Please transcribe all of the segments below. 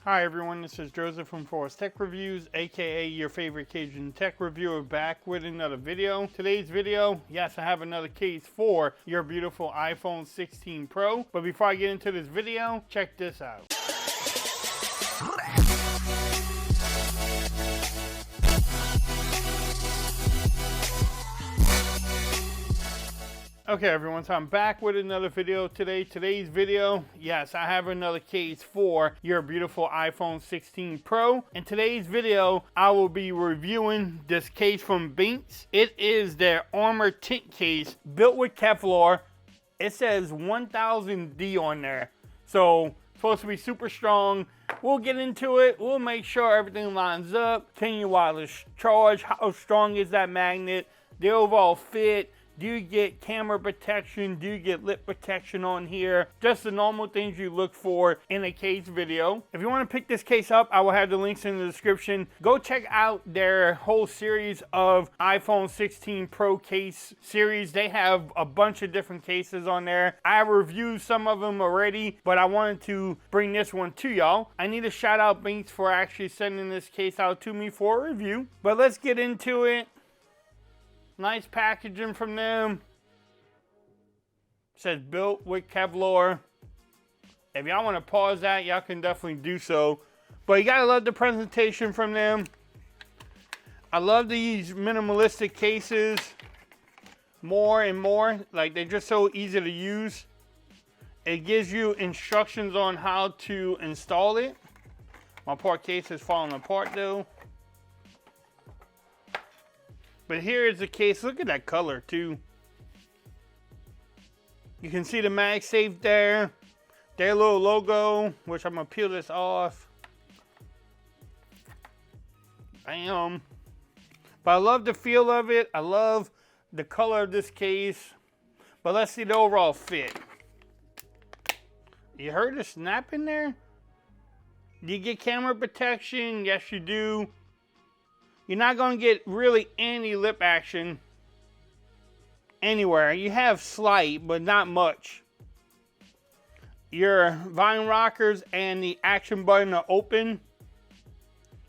Hi everyone, this is Joseph from Forest Tech Reviews, aka your favorite Cajun tech reviewer, back with another video. Today's video, yes, I have another case for your beautiful iPhone 16 Pro. But before I get into this video, check this out. Okay everyone, so I'm back with another video today. Today's video, yes, I have another case for your beautiful iPhone 16 Pro. In today's video, I will be reviewing this case from Benks. It is their ArmorTint case built with Kevlar. It says 1000D on there. So, supposed to be super strong. We'll get into it. We'll make sure everything lines up. 10-year wireless charge. How strong is that magnet? The overall fit. Do you get camera protection? Do you get lip protection on here? Just the normal things you look for in a case video. If you want to pick this case up, I will have the links in the description. Go check out their whole series of iPhone 16 Pro case series. They have a bunch of different cases on there. I reviewed some of them already, but I wanted to bring this one to y'all. I need to shout out Benks for actually sending this case out to me for a review. But let's get into it. Nice packaging from them. It says built with Kevlar. If y'all want to pause that, y'all can definitely do so. But you gotta love the presentation from them. I love these minimalistic cases more and more. Like, they're just so easy to use. It gives you instructions on how to install it. My poor case is falling apart though. But here is the case. Look at that color too. You can see the MagSafe there. Their little logo, which I'm gonna peel this off. Bam. But I love the feel of it. I love the color of this case. But let's see the overall fit. You heard the snap in there? Do you get camera protection? Yes, you do. You're not going to get really any lip action anywhere. You have slight, but not much. Your volume rockers and the action button are open.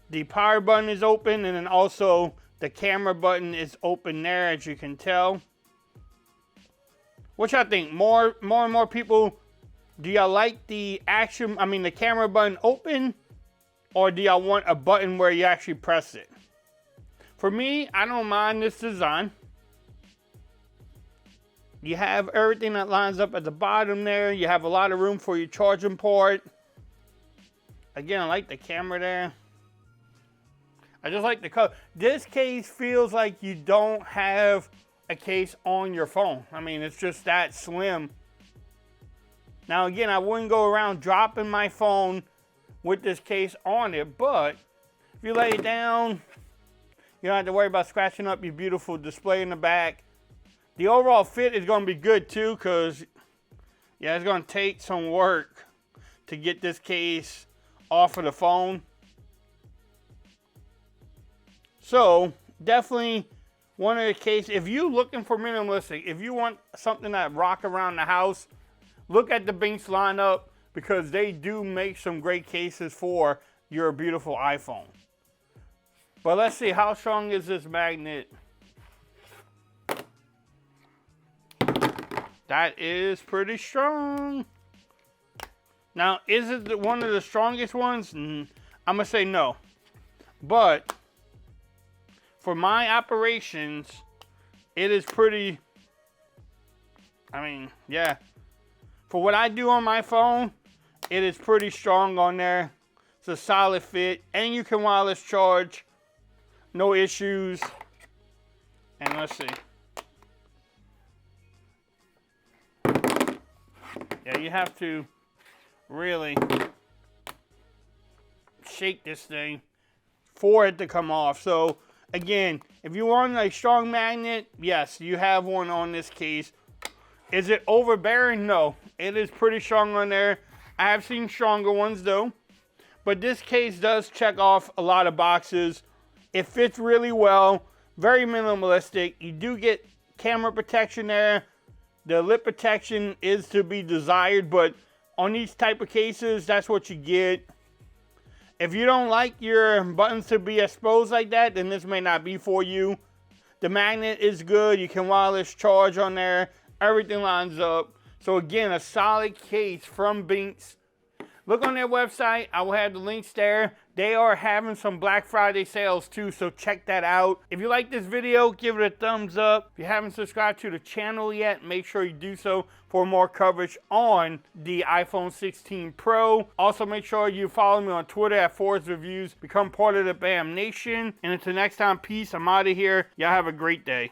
The power button is open, and then also the camera button is open there, as you can tell. Which I think more and more people, do y'all like the the camera button open, or do y'all want a button where you actually press it? For me, I don't mind this design. You have everything that lines up at the bottom there. You have a lot of room for your charging port. Again, I like the camera there. I just like the color. This case feels like you don't have a case on your phone. I mean, it's just that slim. Now, again, I wouldn't go around dropping my phone with this case on it, but if you lay it down, you don't have to worry about scratching up your beautiful display in the back. The overall fit is going to be good too, because yeah, it's going to take some work to get this case off of the phone. So definitely one of the cases, if you're looking for minimalistic, if you want something that rock around the house, look at the Benks lineup, because they do make some great cases for your beautiful iPhone. But let's see, how strong is this magnet? That is pretty strong. Now, is it one of the strongest ones? I'm gonna say no. But for my operations, it is pretty, yeah. For what I do on my phone, it is pretty strong on there. It's a solid fit, and you can wireless charge. No issues. And let's see. Yeah, you have to really shake this thing for it to come off. So again, if you want a strong magnet, yes, you have one on this case. Is it overbearing? No. It is pretty strong on there. I have seen stronger ones though. But this case does check off a lot of boxes. It fits really well, very minimalistic. You do get camera protection there. The lip protection is to be desired, but on these type of cases, that's what you get. If you don't like your buttons to be exposed like that, then this may not be for you. The magnet is good. You can wireless charge on there. Everything lines up. So again, a solid case from Benks. Look on their website. I will have the links there. They are having some Black Friday sales too, so check that out. If you like this video, give it a thumbs up. If you haven't subscribed to the channel yet, make sure you do so for more coverage on the iPhone 16 Pro. Also, make sure you follow me on Twitter at Forrest Reviews. Become part of the BAM Nation. And until next time, peace. I'm out of here. Y'all have a great day.